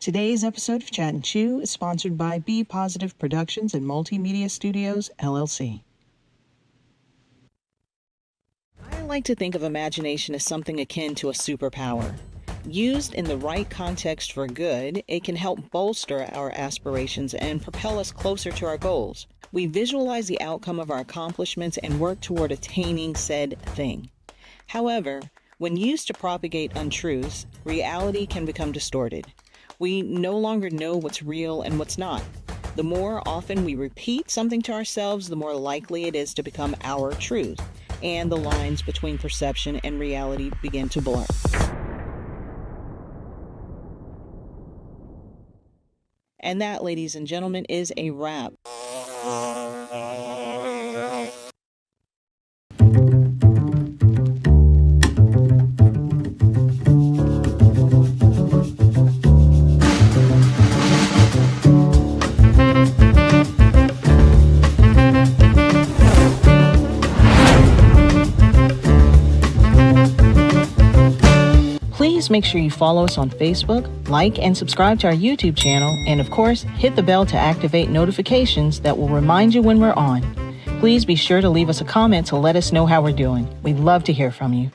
Today's episode of Chat and Chew is sponsored by Be Positive Productions and Multimedia Studios, LLC. I like to think of imagination as something akin to a superpower. Used in the right context for good, it can help bolster our aspirations and propel us closer to our goals. We visualize the outcome of our accomplishments and work toward attaining said thing. However, when used to propagate untruths, reality can become distorted. We no longer know what's real and what's not. The more often we repeat something to ourselves, the more likely it is to become our truth, and the lines between perception and reality begin to blur. And that, ladies and gentlemen, is a wrap. Please make sure you follow us on Facebook, like and subscribe to our YouTube channel, and of course, hit the bell to activate notifications that will remind you when we're on. Please be sure to leave us a comment to let us know how we're doing. We'd love to hear from you.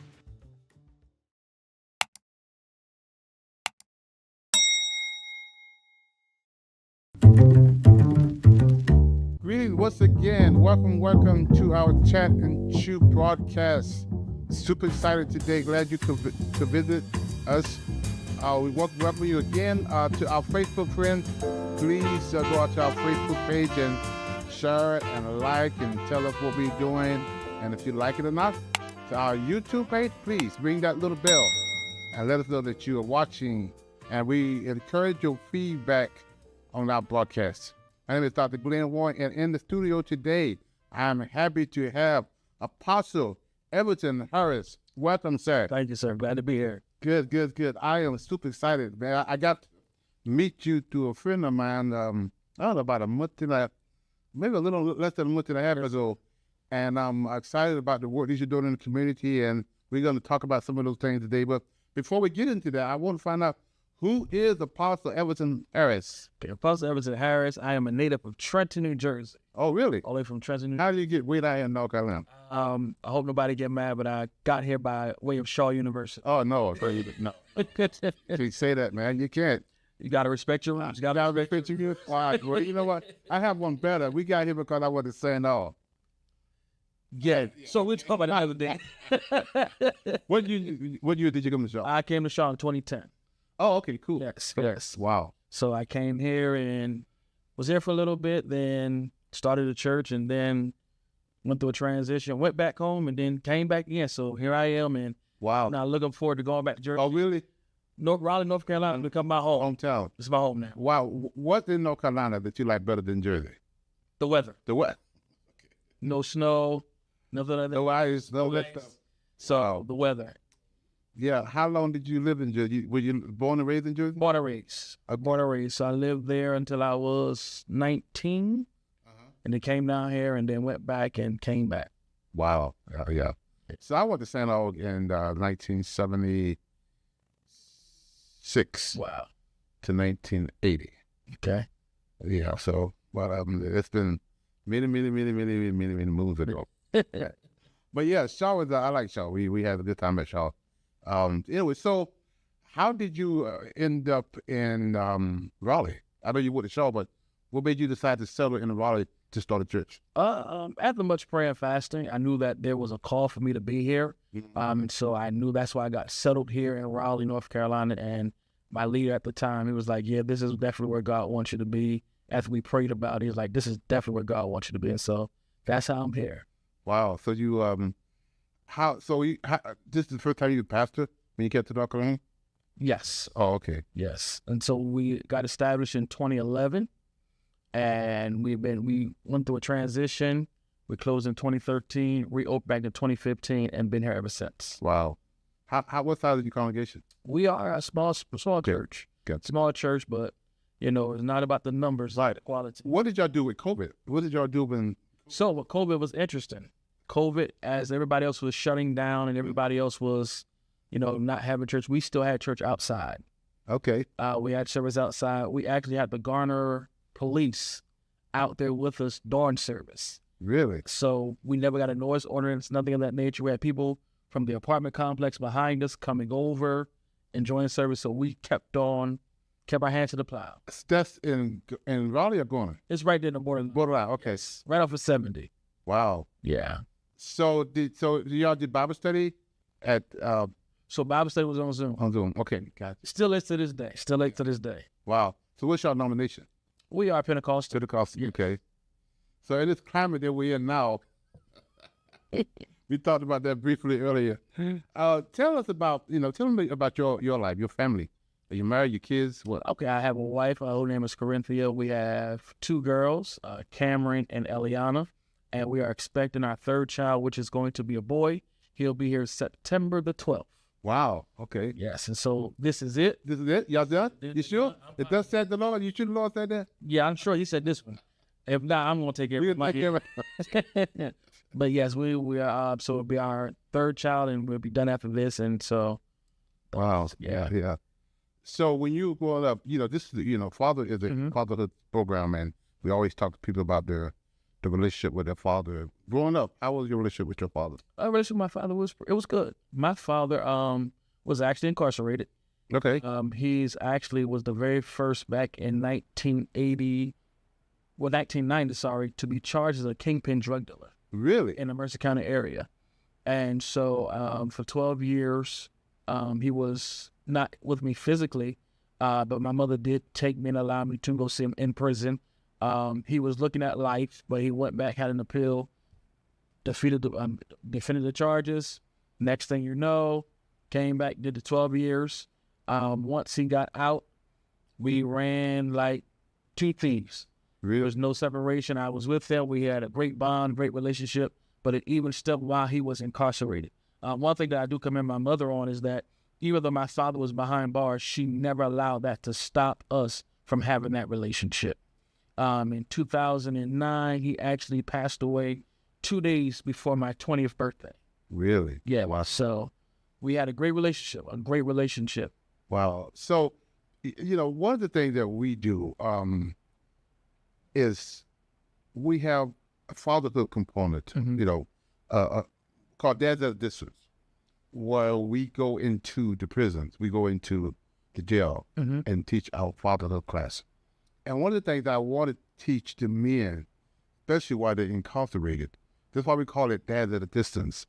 Greetings once again. Welcome to our Chat and Chew broadcast. Super excited today. Glad you could visit us. We welcome you again to our Facebook friends. Please go out to our Facebook page and share it and like and tell us what we're doing. And if you like it or not, to our YouTube page, please ring that little bell and let us know that you are watching. And we encourage your feedback on our broadcast. My name is Dr. Glen Warren, and in the studio today, I'm happy to have Apostle Everton Harris. Welcome, sir. Thank you, sir. Glad to be here. Good. I am super excited, man. I got to meet you through a friend of mine, I don't know, about a month and a half, maybe a little less than a month and a half ago. And I'm excited about the work that you're doing in the community, and we're going to talk about some of those things today. But before we get into that, I want to find out, who is Apostle Everton Harris? Okay, Apostle Everton Harris. I am a native of Trenton, New Jersey. Oh, really? All the way from Trenton, New How did you get way down here in North Carolina? I hope nobody get mad, but I got here by way of Shaw University. Oh, no. No. You say that, man. You can't. You got to respect your roots. You got to respect your roots. All right. Well, you know what? I have one better. We got here because I wasn't saying all. Yeah. So we're talking about another day. What year did you come to Shaw? I came to Shaw in 2010. Oh, okay, cool. Yes. Wow. So I came here and was here for a little bit, then started a church, and then went through a transition, went back home, and then came back again. So here I am, and wow. Now looking forward to going back to Jersey. Oh, really? Raleigh, North Carolina, become my home. Hometown. It's my home now. Wow. What's in North Carolina that you like better than Jersey? The weather. The what? No snow, nothing like that. No ice, no that stuff. So the weather. Yeah. How long did you live in Jersey? Were you born and raised in Jersey? Born and raised. So I lived there until I was 19, and then came down here, and then went back and came back. Wow. Yeah. So I went to St. Aug in 1976. Wow. To 1980. Okay. Yeah. So, but it's been many moons ago. But yeah, Shaw was. I like Shaw. We had a good time at Shaw. Anyway, so how did you end up in Raleigh? I know you went to Shaw, but what made you decide to settle in Raleigh to start a church? After much prayer and fasting, I knew that there was a call for me to be here. And so I knew that's why I got settled here in Raleigh, North Carolina. And my leader at the time, he was like, yeah, this is definitely where God wants you to be. After we prayed about it, he was like, this is definitely where God wants you to be. And so that's how I'm here. Wow. So you, this is the first time you were pastor when you came to North Carolina? Yes. Oh, okay. Yes. And so we got established in 2011, and we went through a transition. We closed in 2013, reopened back in 2015, and been here ever since. Wow. What size is your congregation? We are a small church. Gotcha. Small church, but it's not about the numbers, like the quality. What did y'all do with COVID? What did y'all do when? So with COVID was interesting. COVID, as everybody else was shutting down and everybody else was, not having church, we still had church outside. Okay. We had service outside. We actually had the Garner police out there with us during service. Really? So we never got a noise ordinance, nothing of that nature. We had people from the apartment complex behind us coming over, enjoying service. So we kept our hands to the plow. That's in Raleigh or Garner? It's right there in the border. Borderline. Okay. Right off of 70. Wow. Yeah. So y'all did Bible study at So Bible study was on Zoom. on Zoom? Okay, gotcha. Still is to this day. Still is to this day. Wow. So what's your nomination? We are Pentecostal. Pentecostal. Okay. So in this climate that we're in now, we talked about that briefly earlier. Tell us about tell me about your life, your family. Are you married? Your kids? What? Okay, I have a wife. Her name is Corinthia. We have 2 girls, Cameron and Eliana, and we are expecting our 3rd child, which is going to be a boy. He'll be here September the 12th. Wow. Okay. Yes, and so this is it. This is it? Y'all done? You sure? If thus said the Lord, you should the Lord say that? Yeah, I'm sure he said this one. If not, I'm going to take care of my kid. But yes, we are. So it'll be our 3rd child, and we'll be done after this. And so, Wow. yeah. So when you were growing up, this is father is a fatherhood program, and we always talk to people about the relationship with their father. Growing up, how was your relationship with your father? My relationship with my father was good. My father was actually incarcerated. Okay. He's actually was the very first back in 1990, to be charged as a kingpin drug dealer. Really? In the Mercer County area. And so for 12 years, he was not with me physically, but my mother did take me and allow me to go see him in prison. He was looking at life, but he went back, had an appeal, defended the charges. Next thing you know, came back, did the 12 years. Once he got out, we ran like 2 thieves. Really? There was no separation. I was with him. We had a great bond, great relationship, but it even stepped while he was incarcerated. One thing that I do commend my mother on is that even though my father was behind bars, she never allowed that to stop us from having that relationship. In 2009, he actually passed away 2 days before my 20th birthday. Really? Yeah. Wow. So we had a great relationship. Wow. So, one of the things that we do is we have a fatherhood component, called Dads at a Distance, where we go into the prisons, we go into the jail and teach our fatherhood class. And one of the things I want to teach the men, especially while they're incarcerated, that's why we call it Dads at a Distance.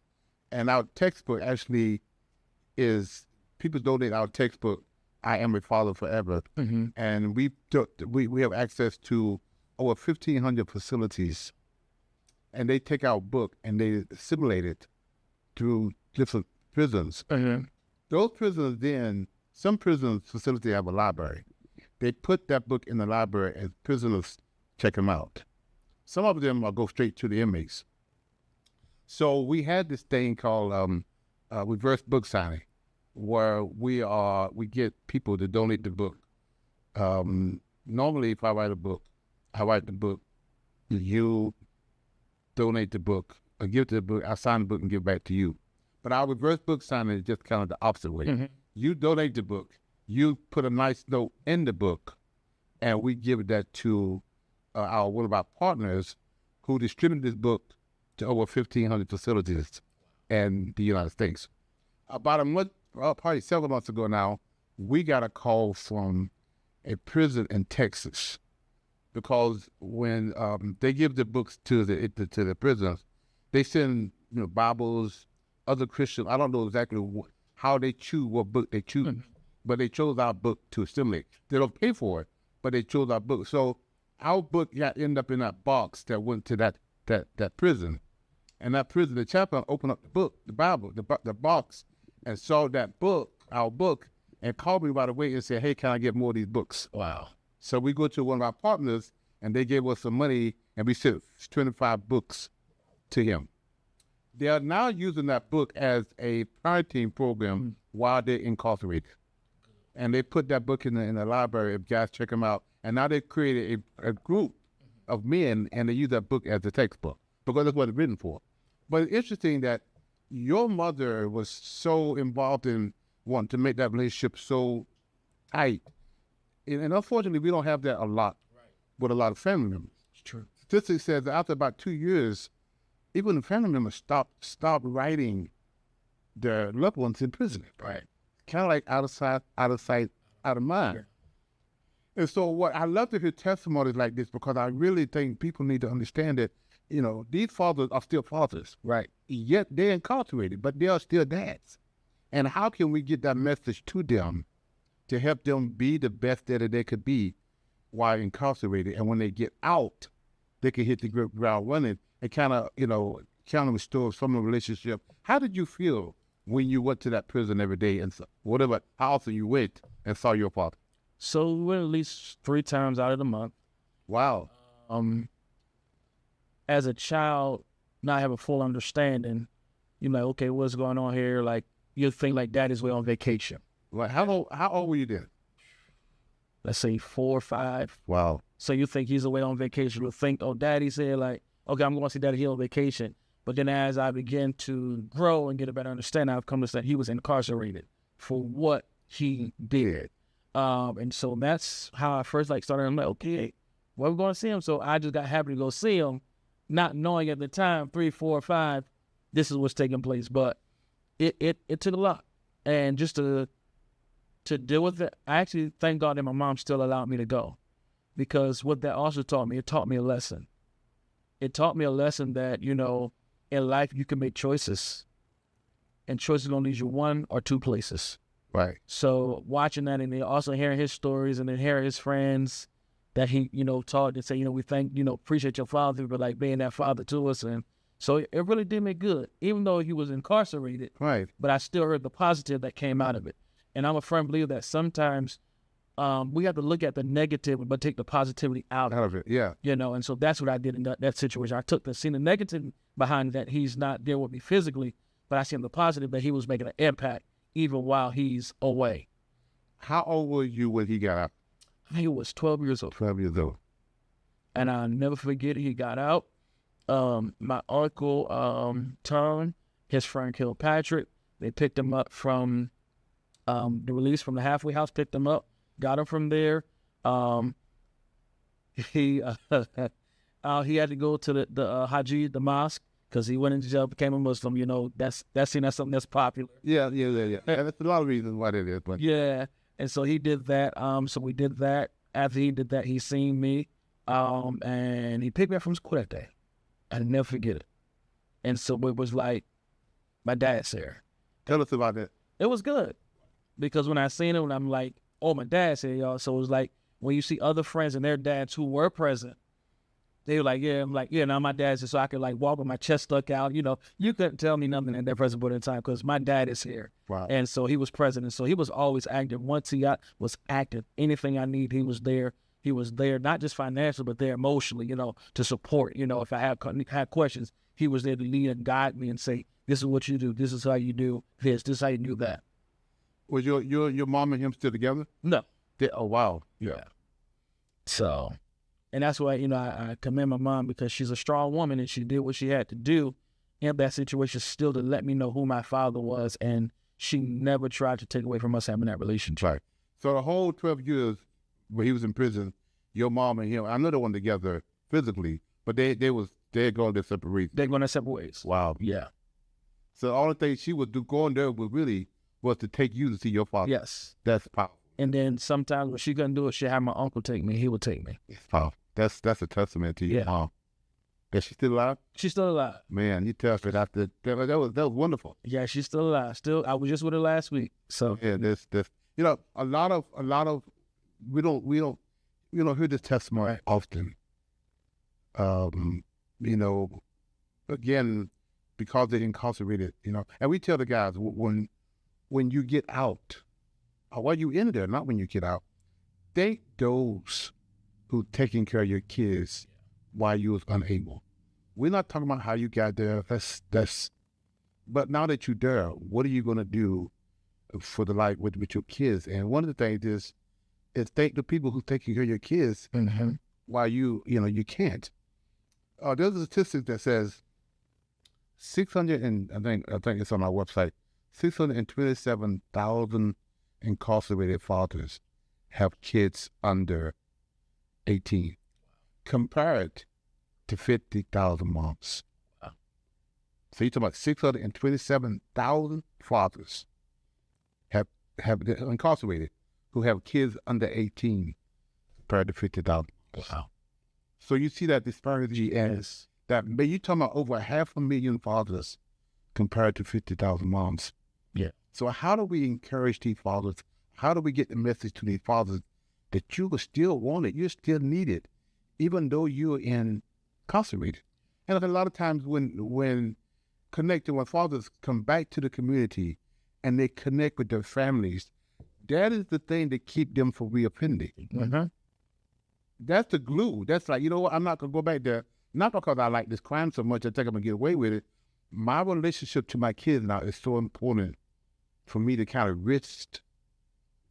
And our textbook actually is, people donate our textbook, I Am a Father Forever. And we have access to over 1,500 facilities. And they take our book and they assimilate it through different prisons. Those prisons then, some prisons facility have a library. They put that book in the library and prisoners check them out. Some of them go straight to the inmates. So we had this thing called reverse book signing, where we get people to donate the book. Normally, if I write the book, you donate the book, or give the book, I sign the book and give it back to you. But our reverse book signing is just kind of the opposite way. You donate the book, you put a nice note in the book, and we give that to one of our partners who distribute this book to over 1,500 facilities in the United States. About probably several months ago now, we got a call from a prison in Texas, because when they give the books to the prisoners, they send Bibles, other Christian. I don't know exactly how they choose what book they choose, but they chose our book to assimilate. They don't pay for it, but they chose our book. So our book ended up in that box that went to that prison, and that prison, the chaplain opened up the book, the Bible, the box, and saw that book, our book, and called me right away and said, "Hey, can I get more of these books?" Wow. So we go to one of our partners, and they gave us some money, and we sent 25 books to him. They are now using that book as a parenting program while they're incarcerated. And they put that book in the library, if guys check them out. And now they've created a group of men, and they use that book as a textbook, because that's what it's written for. But it's interesting that your mother was so involved in wanting to make that relationship so tight. And unfortunately, we don't have that a lot with a lot of family members. It's true. Statistics says that after about 2 years, even the family members stop writing their loved ones in prison. Right. Kind of like out of sight, out of mind. Yeah. And so what I love to hear testimonies like this, because I really think people need to understand that, these fathers are still fathers. Right. Yet they're incarcerated, but they are still dads. And how can we get that message to them to help them be the best that they could be while incarcerated? And when they get out, they can hit the ground running and kind of restore some of the relationship. How did you feel when you went to that prison every day and how often you went and saw your father? So we went at least 3 times out of the month. Wow. As a child, not have a full understanding, you're like, okay, what's going on here? Like, you think like daddy's way on vacation. Like, how old were you then? Let's say 4 or 5. Wow. So you think he's away on vacation. You think, oh, daddy's here, like, okay, I'm going to see daddy here on vacation. But then as I begin to grow and get a better understanding, I've come to understand he was incarcerated for what he did. And so that's how I first started. I'm like, okay, well, we're going to see him. So I just got happy to go see him, not knowing at the time, 3, 4, 5, this is what's taking place. But it took a lot. And just to deal with it, I actually thank God that my mom still allowed me to go, because what that also taught me, it taught me a lesson. It taught me a lesson that, in life you can make choices, and choices going to lead you 1 or 2 places. Right. So watching that, and then also hearing his stories, and then hearing his friends that he, taught and say, we appreciate your father for being that father to us. And so it really did me good, even though he was incarcerated. Right. But I still heard the positive that came out of it. And I'm a firm believer that sometimes we have to look at the negative, but take the positivity out of it. Yeah. And so that's what I did in that situation. I seen the negative behind that he's not there with me physically, but I seen the positive that he was making an impact even while he's away. How old were you when he got out? He was 12 years old. 12 years old. And I'll never forget it. He got out. My uncle, Tom, his friend Kilpatrick, they picked him up from the release from the halfway house, picked him up, got him from there. He had to go to the Haji, the mosque, because he went into jail, became a Muslim. That's something that's popular. Yeah. And there's a lot of reasons why that is. But yeah, and so he did that. So we did that. After he did that, he seen me, and he picked me up from school that day. I'll never forget it. And so it was like, my dad's here. Tell us about that. It was good, because when I seen him, I'm like, oh, my dad's here, y'all. So it was like when you see other friends and their dads who were present, they were like, yeah. I'm like, yeah, now my dad's here, so I could walk with my chest stuck out. You couldn't tell me nothing at that present point in time, because my dad is here. Wow. And And so he was present. And so he was always active. Once he was active, anything I need, he was there. He was there, not just financially, but there emotionally, to support. If I had questions, he was there to lead and guide me and say, this is what you do. This is how you do this. This is how you do that. Was your mom and him still together? No. Oh, wow. Yeah. So, and that's why, I commend my mom, because she's a strong woman, and she did what she had to do in that situation, still to let me know who my father was. And she never tried to take away from us having that relationship. Right. So the whole 12 years where he was in prison, your mom and him, I know they weren't together physically, but they're going their separate ways. They're going their separate ways. Wow. Yeah. So the only thing she would do going there was to take you to see your father. Yes. That's powerful. And then sometimes when she couldn't do it, she had my uncle take me. He would take me. It's powerful. That's a testament to your mom. Is she still alive? She's still alive. Man, you tell her that was wonderful. Yeah, she's still alive. I was just with her last week. So yeah, this a lot of we don't hear this testimony often. Again, because they're incarcerated, and we tell the guys when you get out, or while you in there, not when you get out, thank those who taking care of your kids while you was unable. We're not talking about how you got there. But now that you're there, what are you gonna do for the life with your kids? And one of the things is thank the people who taking care of your kids while you can't. There's a statistic that says 600 and I think it's on our website, 627,000 incarcerated fathers have kids under 18, compared to 50,000 moms. Wow. So you're talking about 627,000 fathers have incarcerated who have kids under 18 compared to 50,000. Wow. So you see that disparity as that, but you're talking about over 500,000 fathers compared to 50,000 moms. Yeah. So how do we encourage these fathers? How do we get the message to these fathers that you are still wanted, you're still needed, even though you're incarcerated? And a lot of times when fathers come back to the community and they connect with their families, that is the thing that keep them from reoffending. Mm-hmm. That's the glue. That's like, you know what, I'm not going to go back there, not because I like this crime so much, I think I'm going to get away with it. My relationship to my kids now is so important for me to kind of risk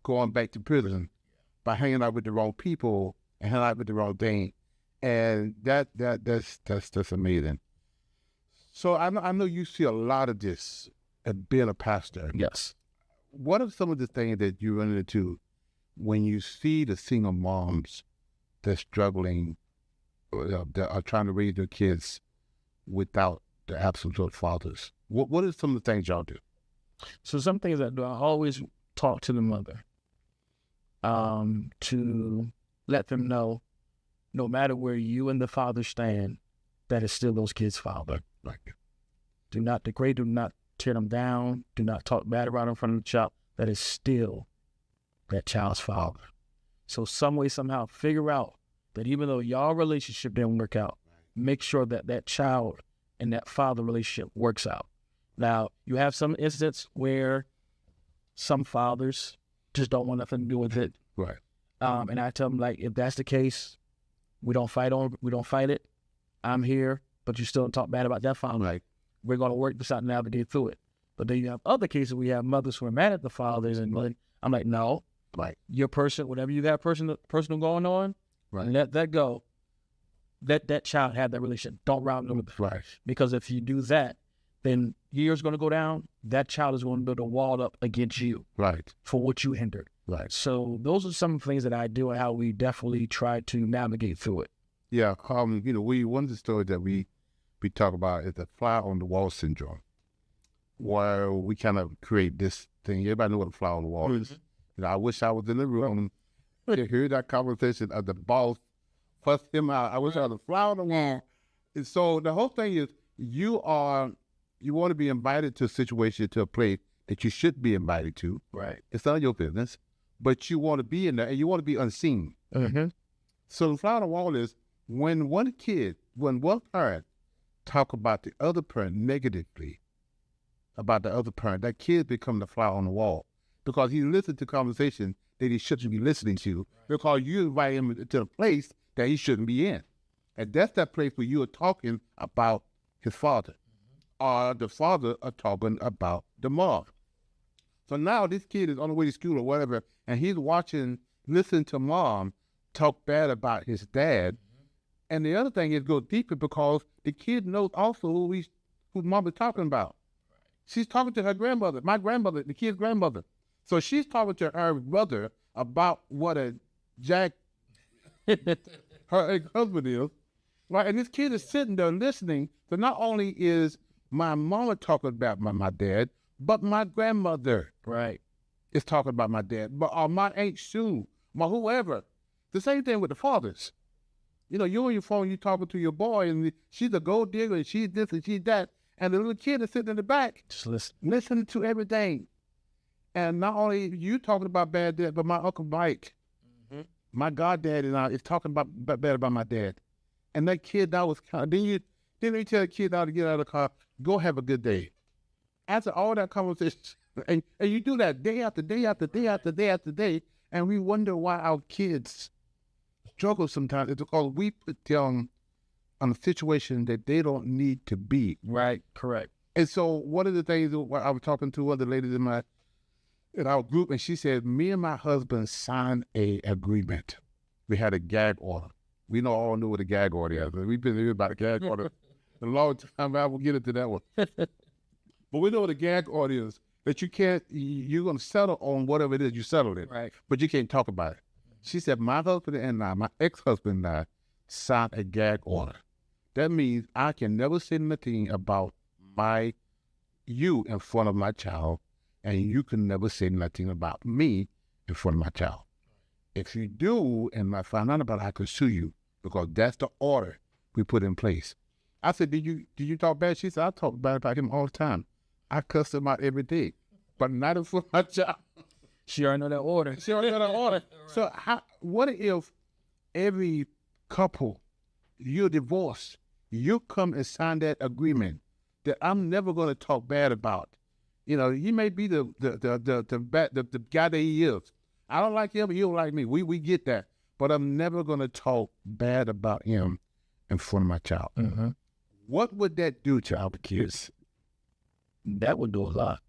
going back to prison by hanging out with the wrong people and hanging out with the wrong thing. And that's amazing. So I know you see a lot of this at being a pastor. Yes. What are some of the things that you run into when you see the single moms that's struggling, that are trying to raise their kids without the absence of fathers? What are some of the things y'all do? So some things I do, I always talk to the mother to let them know, no matter where you and the father stand, that is still those kids' father. Right. Do not degrade, do not tear them down, do not talk bad about them in front of the child. That is still that child's father. So some way, somehow, figure out that even though y'all relationship didn't work out, make sure that that child and that father relationship works out. Now, you have some instances where some fathers just don't want nothing to do with it. Right. And I tell them, like, if that's the case, we don't fight it. I'm here, but you still talk bad about that father. Right. We're going to work this out and navigate through it. But then you have other cases where you have mothers who are mad at the fathers, and like, I'm like, no, Right. your person, whatever you got personal going on, Right. let that go. Let that child have that relationship. Don't round them. Right. Because if you do that, then years going to go down. That child is going to build a wall up against you. Right. For what you hindered. Right. So those are some things that I do and how we definitely try to navigate through it. Yeah. One of the stories that we talk about is the fly on the wall syndrome, where we kind of create this thing. Everybody know what a fly on the wall is. I wish I was in the room to hear that conversation of the boss fuss him out. I wish I was a fly on the wall. And so the whole thing is you want to be invited to a situation, to a place that you should be invited to. Right. It's none of your business, but you want to be in there and you want to be unseen. Mm-hmm. So the fly on the wall is when one parent talk about the other parent negatively, about the other parent, that kid become the fly on the wall because he listened to conversation that he shouldn't be listening to because you invite him to a place that he shouldn't be in. And that's that place where you are talking about his father or the father are talking about the mom. So now this kid is on the way to school or whatever, and he's listening to mom talk bad about his dad. And the other thing is go deeper because the kid knows also who mom is talking about. She's talking to her grandmother, my grandmother, the kid's grandmother. So she's talking to her brother about what a jack her ex-husband is, right? And this kid is sitting there listening. So not only is my mama talking about my dad, but my grandmother, right, is talking about my dad, but or my Aunt Sue, my whoever. The same thing with the fathers. You on your phone, you talking to your boy, and she's a gold digger, and she's this and she's that, and the little kid is sitting in the back, just listening to everything. And not only you talking about bad dad, but my Uncle Mike, my goddad, is talking about bad about my dad. And that kid now was kind of, then you tell the kid now to get out of the car, go have a good day. After all that conversation, and you do that day after day after day after day after day, and we wonder why our kids struggle sometimes. It's because we put them on a situation that they don't need to be. Right, correct. And so one of the things, I was talking to one of the ladies in our group, and she said, me and my husband signed a agreement. We had a gag order. We all know what a gag order is. We've been hearing about a gag order a long time. I will get into that one. But we know what a gag order is, that you're going to settle on whatever it is you settled in. Right. But you can't talk about it. She said, my husband and I, my ex-husband and I, signed a gag order. That means I can never say nothing about you in front of my child, and you can never say nothing about me in front of my child. If you do, and I find out about it, I could sue you, because that's the order we put in place. I said, did you talk bad? She said, I talk bad about him all the time. I cuss him out every day, but not in front of my child. She already know that order. She already know that order. Right. So what if every couple, you're divorced, you come and sign that agreement that I'm never going to talk bad about. You know, he may be the guy that he is. I don't like him, you don't like me. We get that. But I'm never going to talk bad about him in front of my child. Mm-hmm. What would that do to our kids? That would do a lot.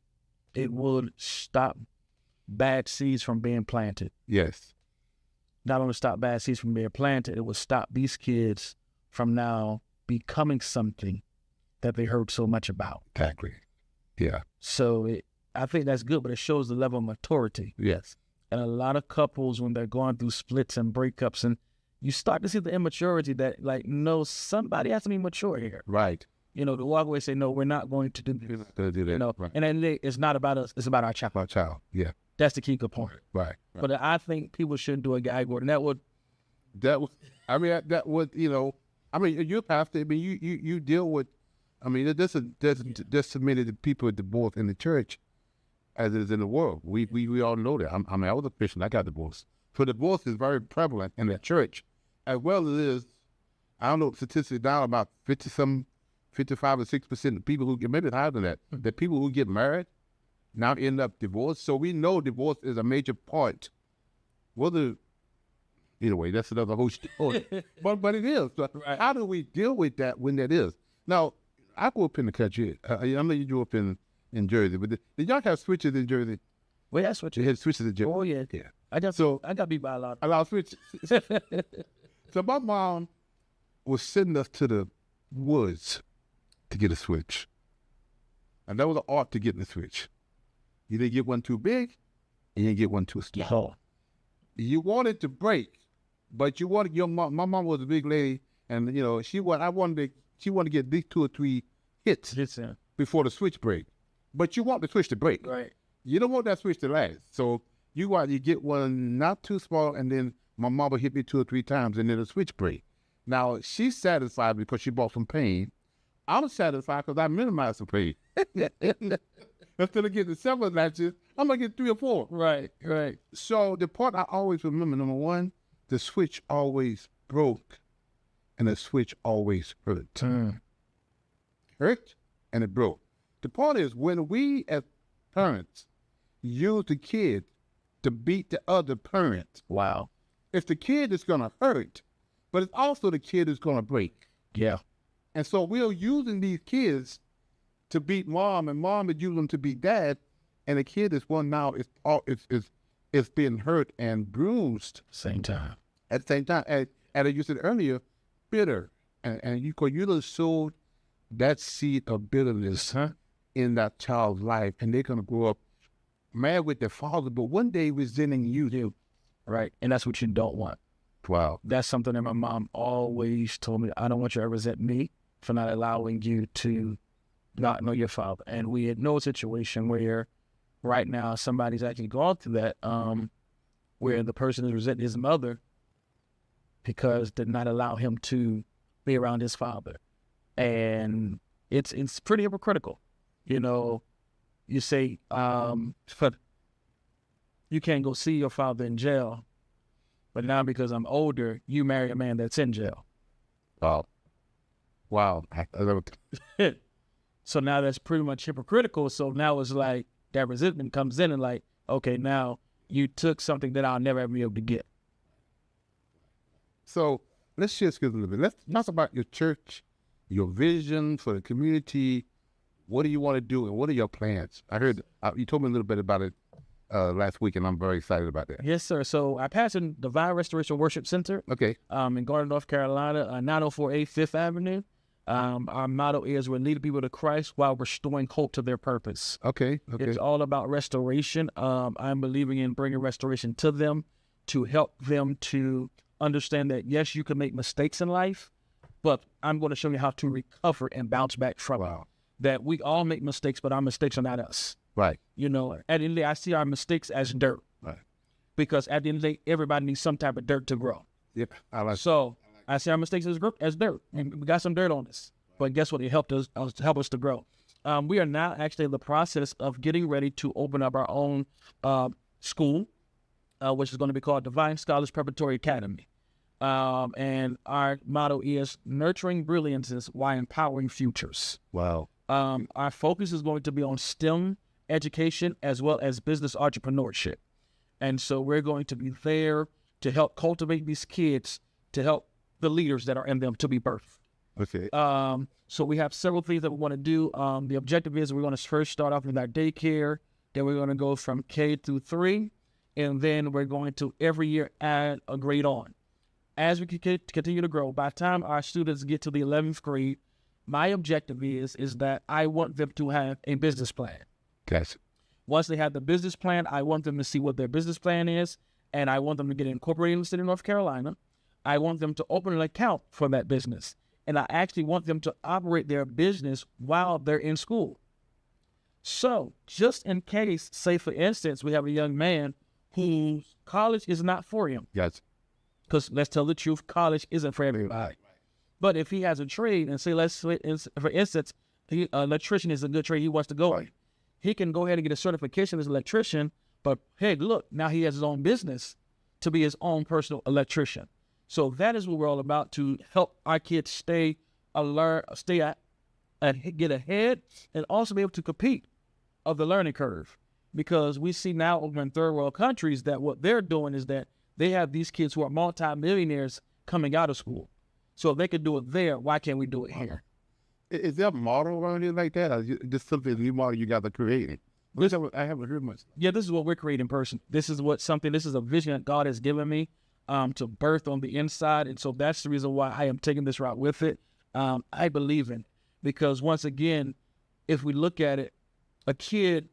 It would stop bad seeds from being planted. Yes. Not only stop bad seeds from being planted, it would stop these kids from now becoming something that they heard so much about. Exactly. Yeah. So I think that's good, but it shows the level of maturity. Yes. And a lot of couples, when they're going through splits and breakups, and you start to see the immaturity that, like, no, somebody has to be mature here. Right. You know, to walk away and say, no, we're not going to do this. We're not going to do that. You know, right. and then it's not about us, it's about our child. My child. Yeah. That's the key component. Right. But I think people shouldn't do a gag order. And that would, you know, I mean, you have to, I mean, you deal with, I mean, there's so many people divorced in the church as it is in the world. We all know that. I mean, I was a Christian, I got divorced. So divorce is very prevalent in the church, as well as it is, I don't know, statistics now about 55 or 6% of people who get, maybe higher than that, the people who get married now end up divorced. So we know divorce is a major part. Anyway, that's another whole story. but it is. So right. How do we deal with that when that is? Now, I grew up in the country. I know you grew up in Jersey, but did y'all have switches in Jersey? well, that's what You had switches in Jersey? oh, yeah. Yeah. I got beat by a lot. A lot of switches. So my mom was sending us to the woods to get a switch. And that was an art to getting a switch. You didn't get one too big, and you didn't get one too small. You wanted to break, but you wanted your mom. My mom was a big lady, and you know she wanted to get these 2 or 3 hits before the switch break. But you want the switch to break. Right. You don't want that switch to last. So you get one not too small, and then my mom would hit me 2 or 3 times, and then the switch break. Now she's satisfied because she bought some pain. I'm satisfied because I minimized the pain. Instead of getting several latches, I'm gonna get 3 or 4. Right. So the part I always remember, number one, the switch always broke, and the switch always hurt. Hurt, and it broke. The part is when we as parents use the kid to beat the other parent. Wow. It's the kid that's gonna hurt, but it's also the kid that's gonna break. Yeah. And so we're using these kids to beat mom, and mom is using them to beat dad, and the kid is one now it's being hurt and bruised Same time. at the same time. And as you said earlier, bitter, and you just sowed that seed of bitterness in that child's life, and they're gonna grow up mad with their father, but one day resenting you too. Right. And that's what you don't want. Wow. That's something that my mom always told me. I don't want you to resent me for not allowing you to not know your father. And we had no situation where right now somebody's actually gone through that, where the person is resenting his mother because did not allow him to be around his father. And it's pretty hypocritical. You know, you say, but you can't go see your father in jail, but now because I'm older, you marry a man that's in jail. Wow. So now that's pretty much hypocritical. So now it's like that resentment comes in and like, okay, now you took something that I'll never ever be able to get. So let's shift gears a little bit. Let's talk about your church, your vision for the community. What do you want to do, and what are your plans? I heard you told me a little bit about it last week, and I'm very excited about that. Yes, sir. So I pastor Divine Restoration Worship Center. Okay. In Garden, North Carolina, 904A 5th Avenue. Our motto is we're leading people to Christ while restoring hope to their purpose. Okay. It's all about restoration. I'm believing in bringing restoration to them to help them to understand that, yes, you can make mistakes in life, but I'm going to show you how to recover and bounce back from it. That we all make mistakes, but our mistakes are not us. Right. You know, at the end of the day, I see our mistakes as dirt. Right. Because at the end of the day, everybody needs some type of dirt to grow. Yep. I see our mistakes as dirt, and we got some dirt on us. But guess what? It helped us to grow. We are now actually in the process of getting ready to open up our own school, which is going to be called Divine Scholars Preparatory Academy. And our motto is nurturing brilliances while empowering futures. Wow. Our focus is going to be on STEM education as well as business entrepreneurship. And so we're going to be there to help cultivate these kids, to help the leaders that are in them to be birthed. Okay. So we have several things that we want to do. The objective is we're going to first start off with our daycare, then we're going to go from K through 3, and then we're going to every year add a grade on. As we continue to grow, by the time our students get to the 11th grade, my objective is that I want them to have a business plan. Gotcha. Once they have the business plan, I want them to see what their business plan is, and I want them to get incorporated in the state of North Carolina. I want them to open an account for that business, and I actually want them to operate their business while they're in school. So just in case, say for instance, we have a young man whose college is not for him. Gotcha. Because let's tell the truth, college isn't for everybody. But if he has a trade, and say, for instance, electrician is a good trade he wants to go in, he can go ahead and get a certification as an electrician, but hey, look, now he has his own business to be his own personal electrician. So that is what we're all about, to help our kids stay alert, get ahead, and also be able to compete of the learning curve. Because we see now over in third world countries that what they're doing is that they have these kids who are multi-millionaires coming out of school. So if they could do it there, why can't we do it here? Is there a model around it like that? Or just something new model you guys are creating? I haven't heard much. Yeah, this is what we're creating in person. This is a vision that God has given me to birth on the inside. And so that's the reason why I am taking this route with it. I believe in it. Because once again, if we look at it, a kid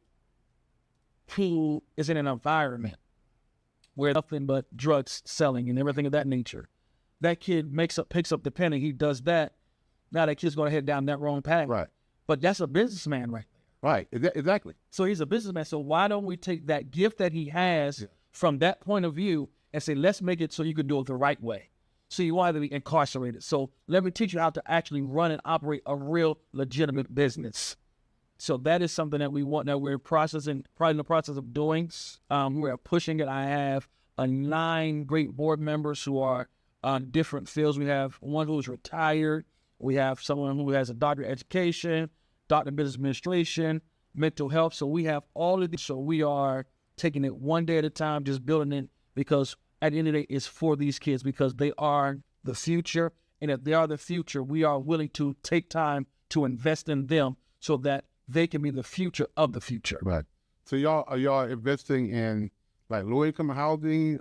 who is in an environment where nothing but drugs selling and everything of that nature, that kid picks up the pen and he does that. Now that kid's going to head down that wrong path. Right. But that's a businessman right there. Right. Exactly. So he's a businessman. So why don't we take that gift that he has from that point of view and say, let's make it so you can do it the right way. So you want to be incarcerated. So let me teach you how to actually run and operate a real legitimate business. So that is something that we want, that we're probably in the process of doing. We're pushing it. I have 9 great board members who are on different fields. We have one who's retired. We have someone who has a doctorate of education, doctorate of business administration, mental health. So we have all of these. So we are taking it one day at a time, just building it, because at the end of the day, it's for these kids, because they are the future. And if they are the future, we are willing to take time to invest in them so that they can be the future of the future. Right. So are y'all investing in like low-income housing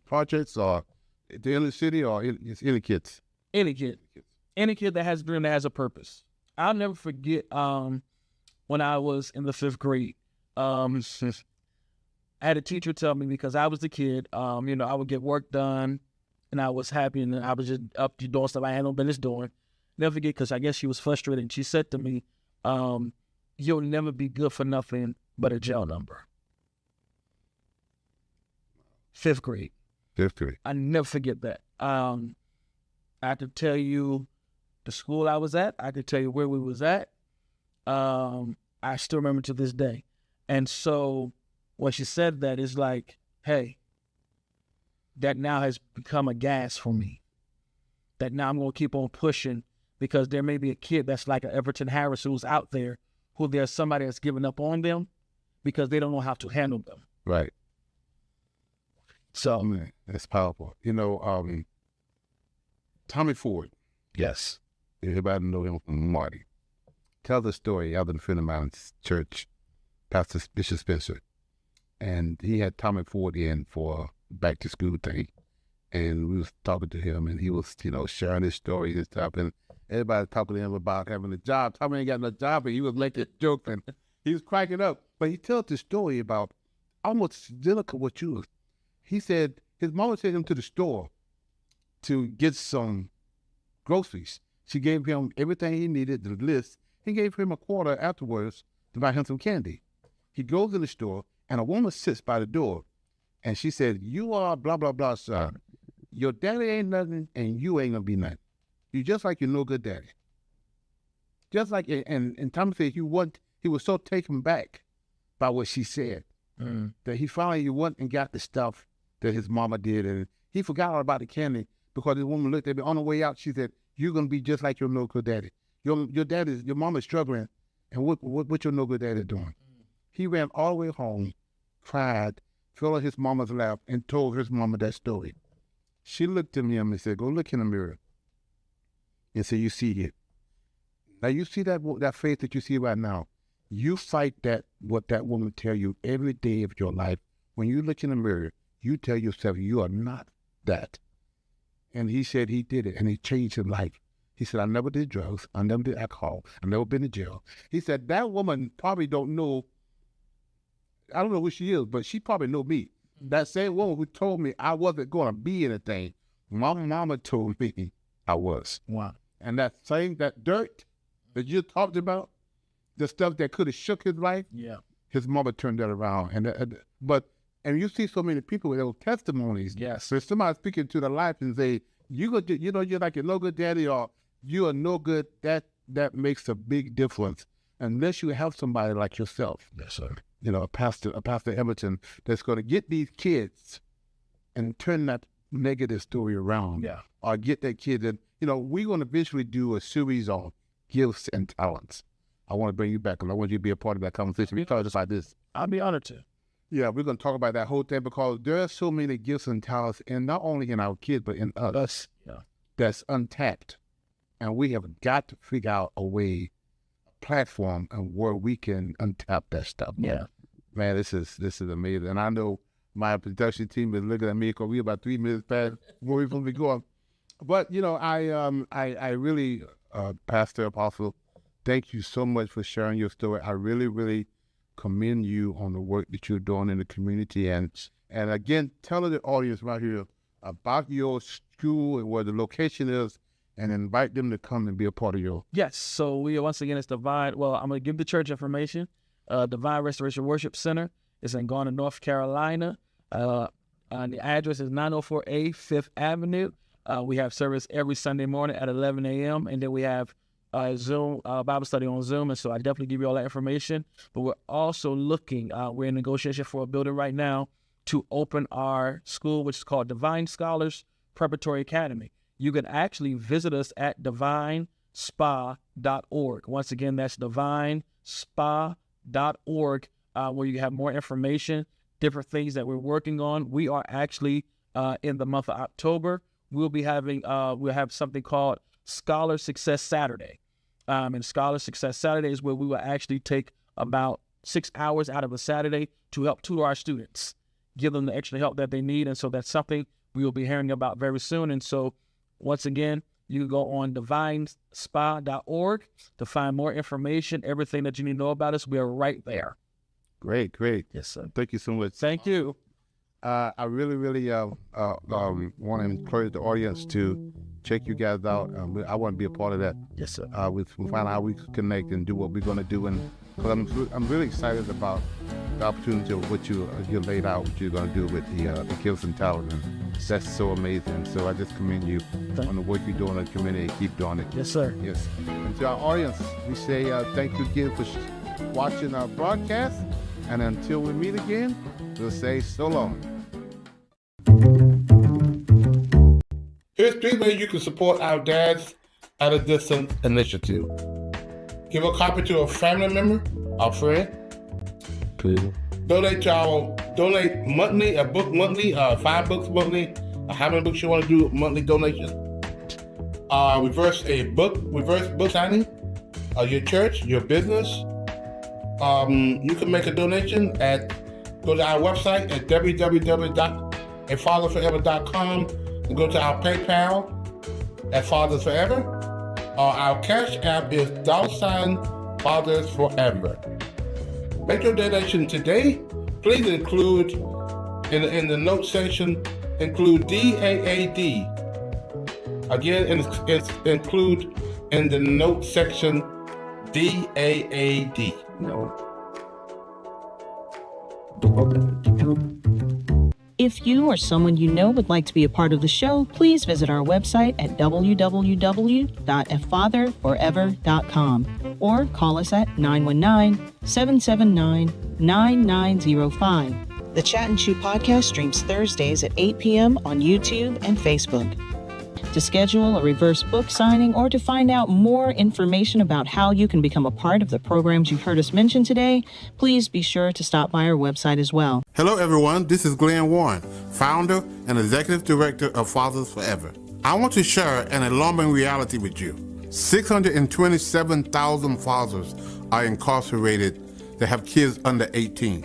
projects, or the inner city, or it's any kids? Any kid that has a dream, that has a purpose. I'll never forget when I was in the 5th grade. I had a teacher tell me, because I was the kid, I would get work done, and I was happy, and I was just up to doing stuff I had no business doing. Never forget, because I guess she was frustrated, and she said to me, you'll never be good for nothing but a jail number. 5th grade. 5th grade. I never forget that. I could tell you the school I was at. I could tell you where we was at. I still remember to this day. And so when she said that, it's like, hey, that now has become a gas for me. That now I'm going to keep on pushing, because there may be a kid that's like an Everton Harris who's out there, who there's somebody that's giving up on them because they don't know how to handle them. Right. So, man, that's powerful. Tommy Ford. Yes. Everybody know him from Marty. Tell the story. I was a friend of mine's church, Pastor Bishop Spencer, and he had Tommy Ford in for back to school thing. And we was talking to him, and he was, sharing his stories and stuff. And everybody talking to him about having a job. Tommy ain't got no job, and he was making jokes, and he was cracking up. But he tells the story about almost identical what you was. He said His mama sent him to the store to get some groceries. She gave him everything he needed, the list. He gave him a quarter afterwards to buy him some candy. He goes to the store, and a woman sits by the door, and she said, "You are blah, blah, blah, sir. Your daddy ain't nothing, and you ain't gonna be nothing. You just like your no good daddy." Just like, and Thomas said he was so taken back by what she said that he finally went and got the stuff that his mama did, and he forgot all about the candy because the woman looked at me on the way out. She said, "You're gonna be just like your no good daddy. Your mama's struggling, and what your no good daddy doing?" He ran all the way home, cried, fell on his mama's lap, and told his mama that story. She looked at him and said, "Go look in the mirror and say, you see it. Now you see that faith that you see right now. You fight what that woman tell you every day of your life. When you look in the mirror, you tell yourself you are not that." And he said he did it, and he changed his life. He said, "I never did drugs. I never did alcohol. I never been to jail." He said, that woman probably don't know, I don't know who she is, but she probably know me. That same woman who told me I wasn't going to be anything, my mama told me I was. Wow. And that dirt that you talked about, the stuff that could have shook his life, his mother turned that around. And you see so many people with those testimonies. Yes. So somebody speaking to their life and say, you're like a no good daddy, or you are no good, that makes a big difference. Unless you have somebody like yourself. Yes, sir. A pastor Everton, that's going to get these kids and turn that negative story around. Yeah. Or get that kid that, we're going to eventually do a series on gifts and talents. I want to bring you back, and I want you to be a part of that conversation. We talk just like this. I'll be honored to. Yeah, we're going to talk about that whole thing because there are so many gifts and talents, and not only in our kids, but in us. Yeah. That's untapped. And we have got to figure out a way, a platform, and where we can untap that stuff. Yeah. Man, this is amazing. And I know my production team is looking at me because we're about 3 minutes past where we're going to be going. But, I really, Pastor Apostle, thank you so much for sharing your story. I really, really commend you on the work that you're doing in the community. And again, tell the audience right here about your school and where the location is, and invite them to come and be a part of your... Yes, so once again, it's Divine. Well, I'm going to give the church information. Divine Restoration Worship Center is in Garner, North Carolina. And the address is 904A 5th Avenue. We have service every Sunday morning at 11 a.m. And then we have Zoom, Bible study on Zoom. And so I definitely give you all that information. But we're also looking, we're in negotiation for a building right now to open our school, which is called Divine Scholars Preparatory Academy. You can actually visit us at divinespa.org. Once again, that's divinespa.org, where you have more information, different things that we're working on. We are actually in the month of October. We'll have something called Scholar Success Saturday. And Scholar Success Saturday is where we will actually take about 6 hours out of a Saturday to help tutor our students, give them the extra help that they need. And so that's something we will be hearing about very soon. And so once again, you can go on divinespa.org to find more information, everything that you need to know about us. We are right there. Great. Yes, sir. Thank you so much. Thank you. I really, really want to encourage the audience to check you guys out. I want to be a part of that. Yes, sir. We'll find out how we can connect and do what we're going to do. And because I'm really excited about the opportunity of what you laid out, what you're going to do with the gifts and talents. And that's so amazing. So I just commend you on the work you're doing in the community. Keep doing it. Yes, sir. Yes. And to our audience, we say thank you again for watching our broadcast. And until we meet again, we'll say so long. Here's 3 ways you can support our Dads at a Distance initiative. Give a copy to a family member, a friend. Please. Donate monthly, a book monthly, 5 books monthly, how many books you want to do monthly donation. Reverse book signing, your church, your business. You can make a donation go to our website at www.afatherforever.com and go to our PayPal at Fathers Forever. Our Cash App is $Fathers Forever. Make your donation today. Please include in the note section include DAAD. Again, it's include in the note section DAAD. No. If you or someone you know would like to be a part of the show, please visit our website at www.afatherforever.com or call us at 919-779-9905. The Chat and Chew podcast streams Thursdays at 8 p.m. on YouTube and Facebook. To schedule a reverse book signing or to find out more information about how you can become a part of the programs you've heard us mention today, please be sure to stop by our website as well. Hello, everyone. This is Glen Warren, founder and executive director of Fathers Forever. I want to share an alarming reality with you. 627,000 fathers are incarcerated that have kids under 18.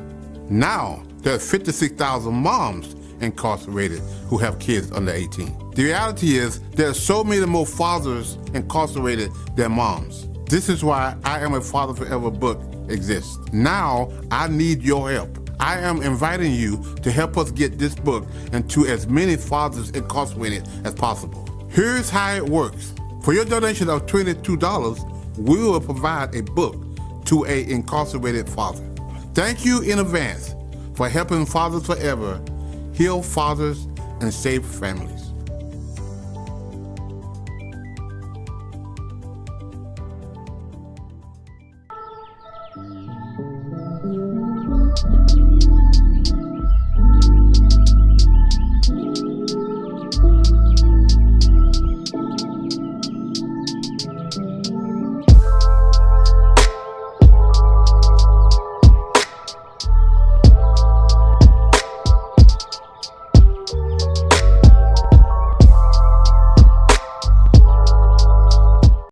Now, there are 56,000 moms incarcerated who have kids under 18. The reality is there are so many more fathers incarcerated than moms. This is why I Am a Father Forever book exists. Now, I need your help. I am inviting you to help us get this book into as many fathers incarcerated as possible. Here's how it works. For your donation of $22, we will provide a book to an incarcerated father. Thank you in advance for helping Fathers Forever heal fathers and save families.